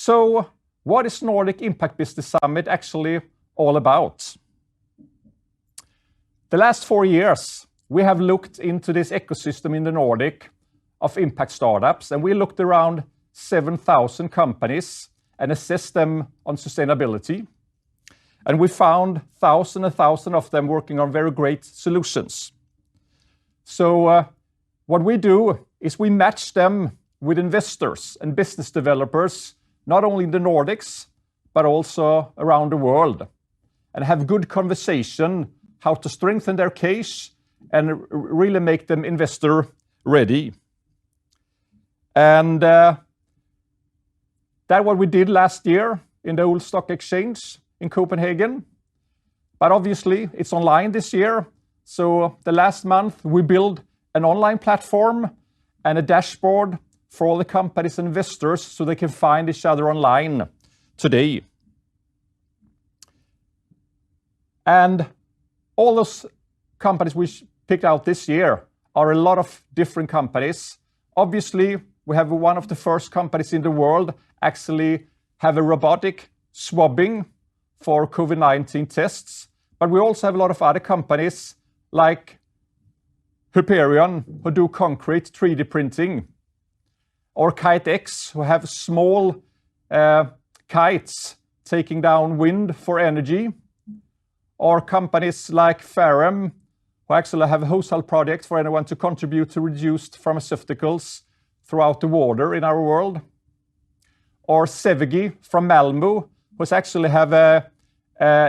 So what is Nordic Impact Business Summit actually all about? The last 4 years, we have looked into this ecosystem in the Nordic of impact startups, and we looked around 7,000 companies and assessed them on sustainability. And we found thousands and thousands of them working on very great solutions. So what we do is we match them with investors and business developers, not only in the Nordics, but also around the world, and have good conversation how to strengthen their case and really make them investor ready. And that's what we did last year in the old stock exchange in Copenhagen. But obviously it's online this year. So the last month we built an online platform and a dashboard for all the companies and investors so they can find each other online today. And all those companies we picked out this year are a lot of different companies. Obviously, we have one of the first companies in the world actually have a robotic swabbing for COVID-19 tests. But we also have a lot of other companies like Hyperion, who do concrete 3D printing, or KiteX, who have small kites taking down wind for energy, or companies like Ferrum, who actually have a household project for anyone to contribute to reduced pharmaceuticals throughout the water in our world, or Sevegi from Malmö, who actually have a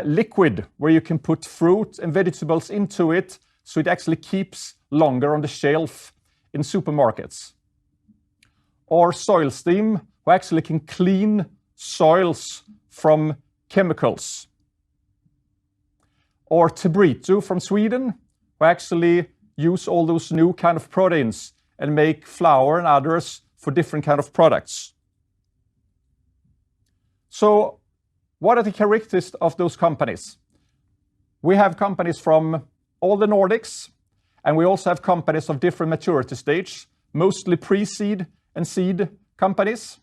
liquid where you can put fruit and vegetables into it so it actually keeps longer on the shelf in supermarkets. Or SoilSteam, who actually can clean soils from chemicals. Or Tebrito from Sweden, who actually use all those new kind of proteins and make flour and others for different kind of products. So what are the characteristics of those companies? We have companies from all the Nordics, and we also have companies of different maturity stage, mostly pre-seed and seed companies.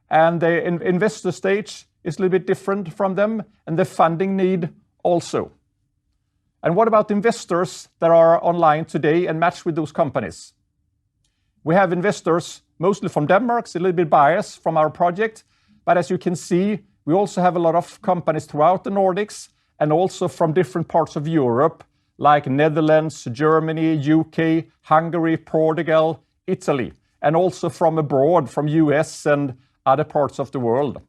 And the investor stage is a little bit different from them, and the funding need also. And what about investors that are online today and match with those companies? We have investors mostly from Denmark, it's a little bit biased from our project, but as you can see, we also have a lot of companies throughout the Nordics and also from different parts of Europe, like Netherlands, Germany, UK, Hungary, Portugal, Italy, and also from abroad, from US and other parts of the world.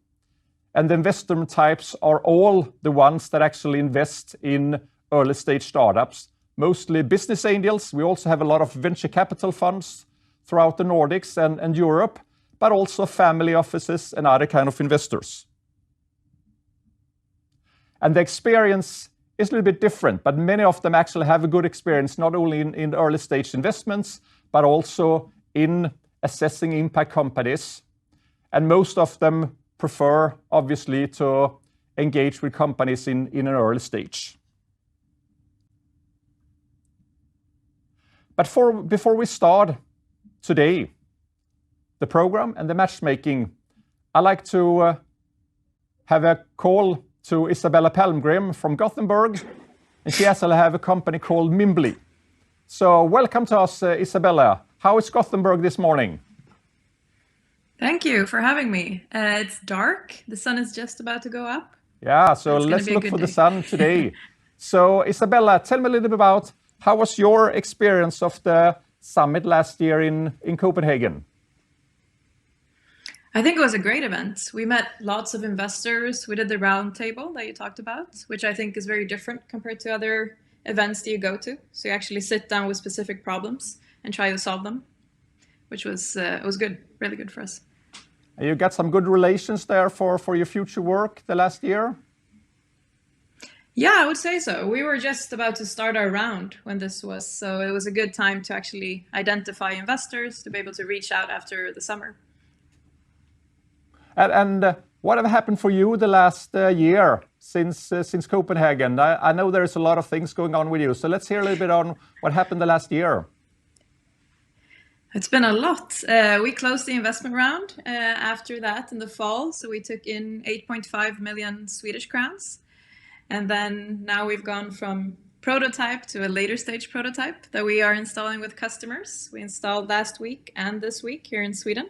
And the investment types are all the ones that actually invest in early stage startups, mostly business angels. We also have a lot of venture capital funds throughout the Nordics and Europe, but also family offices and other kind of investors. And the experience is a little bit different, but many of them actually have a good experience, not only in early stage investments, but also in assessing impact companies. And most of them prefer, obviously, to engage with companies in an early stage. But before we start today, the program and the matchmaking, I'd like to have a call to Isabella Palmgren from Gothenburg, and she actually have a company called Mimbly. So welcome to us, Isabella. How is Gothenburg this morning? Thank you for having me. It's dark. The sun is just about to go up. Yeah, so let's look for the sun today. So Isabella, tell me a little bit about how was your experience of the summit last year in Copenhagen? I think it was a great event. We met lots of investors. We did the round table that you talked about, which I think is very different compared to other events that you go to. So you actually sit down with specific problems and try to solve them, which was good, really good for us. You got some good relations there for your future work the last year? Yeah, I would say so. We were just about to start our round when this was, so it was a good time to actually identify investors, to be able to reach out after the summer. And what have happened for you the last year since Copenhagen? I know there's a lot of things going on with you, so let's hear a little bit on what happened the last year. It's been a lot. We closed the investment round after that in the fall, so we took in 8.5 million Swedish crowns. And then now we've gone from prototype to a later stage prototype that we are installing with customers. We installed last week and this week here in Sweden.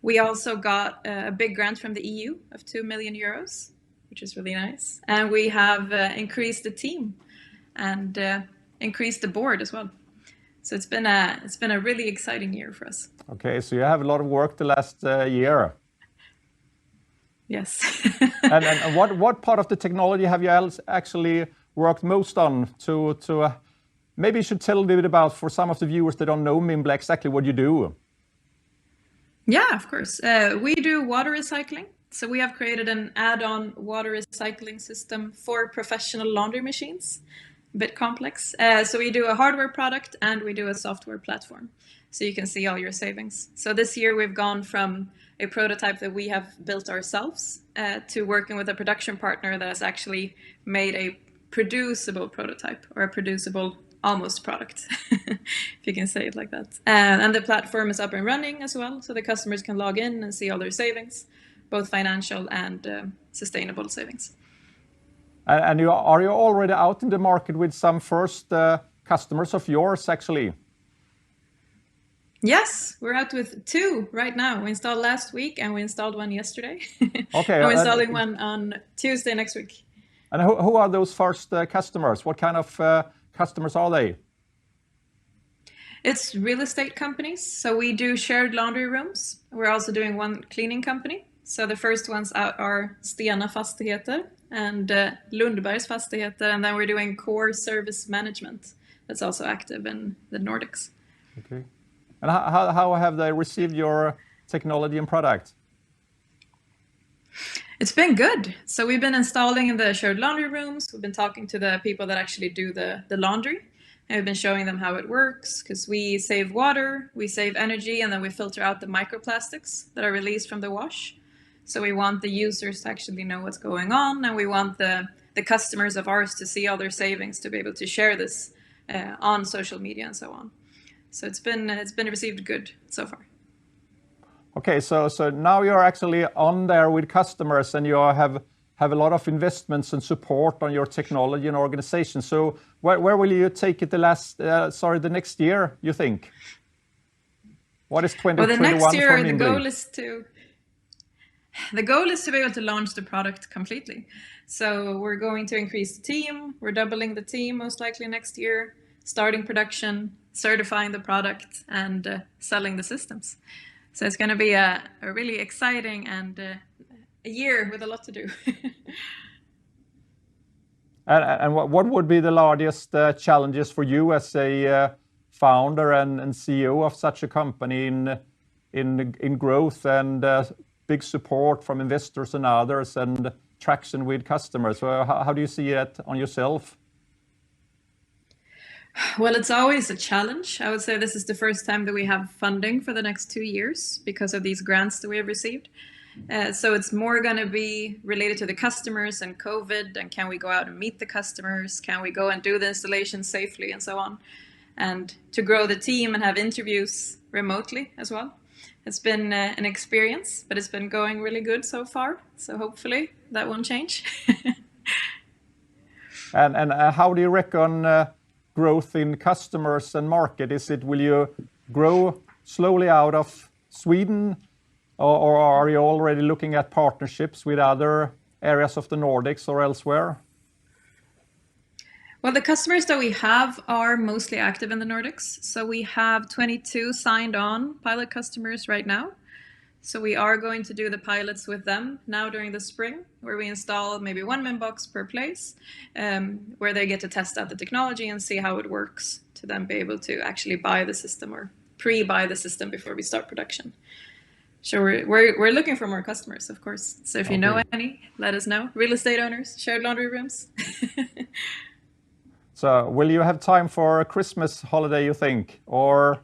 We also got a big grant from the EU of 2 million euros, which is really nice. And we have increased the team and increased the board as well. So it's been a really exciting year for us. Okay, so you have a lot of work the last year. Yes. and what part of the technology have you actually worked most on to maybe you should tell a little bit about, for some of the viewers that don't know Mimbla, exactly what you do. Yeah, of course. We do water recycling. So we have created an add-on water recycling system for professional laundry machines. A bit complex. So we do a hardware product and we do a software platform. So you can see all your savings. So this year we've gone from a prototype that we have built ourselves to working with a production partner that has actually made a producible prototype, or a producible almost product, if you can say it like that. And the platform is up and running as well, so the customers can log in and see all their savings, both financial and sustainable savings. And are you already out in the market with some first customers of yours, actually? Yes, we're out with 2 right now. We installed last week and we installed one yesterday. Okay. And we're installing one on Tuesday next week. And who are those first customers? What kind of customers are they? It's real estate companies. So we do shared laundry rooms. We're also doing one cleaning company. So the first ones out are Stena Fastigheter and Lundbergs Fastigheter. And then we're doing Core Service Management that's also active in the Nordics. Okay. And how have they received your technology and product? It's been good. So we've been installing in the shared laundry rooms. We've been talking to the people that actually do the laundry. And we've been showing them how it works, because we save water, we save energy, and then we filter out the microplastics that are released from the wash. So we want the users to actually know what's going on, and we want the customers of ours to see all their savings, to be able to share this on social media and so on. So it's been received good so far. Okay, so now you're actually on there with customers, and you have a lot of investments and support on your technology and organization. So where will you take it the next year, you think? What is 2021 well, the next year, for Mimbla? The goal is to be able to launch the product completely. So we're going to increase the team. We're doubling the team most likely next year, starting production, certifying the product, and selling the systems. So it's going to be a really exciting and a year with a lot to do. And what would be the largest challenges for you as a founder and CEO of such a company in growth and big support from investors and others and traction with customers? So how do you see it on yourself? Well, it's always a challenge. I would say this is the first time that we have funding for the next 2 years because of these grants that we have received. So it's more going to be related to the customers and COVID, and can we go out and meet the customers? Can we go and do the installation safely and so on? And to grow the team and have interviews remotely as well. It's been an experience, but it's been going really good so far. So hopefully that won't change. And how do you reckon growth in customers and market? Will you grow slowly out of Sweden, or are you already looking at partnerships with other areas of the Nordics or elsewhere? Well, the customers that we have are mostly active in the Nordics. So we have 22 signed on pilot customers right now. So we are going to do the pilots with them now during the spring, where we install maybe 1 Mimbox per place, where they get to test out the technology and see how it works, to then be able to actually buy the system or pre-buy the system before we start production. So we're looking for more customers, of course. So if you know any, let us know. Real estate owners, shared laundry rooms. So will you have time for a Christmas holiday, you think, or?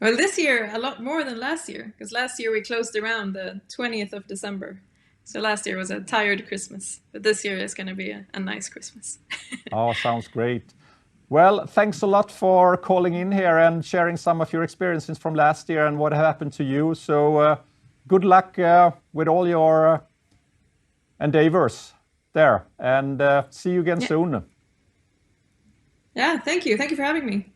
Well, this year, a lot more than last year, because last year we closed around the 20th of December. So last year was a tired Christmas, but this year is going to be a nice Christmas. Oh, sounds great. Well, thanks a lot for calling in here and sharing some of your experiences from last year and what happened to you. So good luck with all your endeavors there, and see you again soon. Yeah, thank you. Thank you for having me.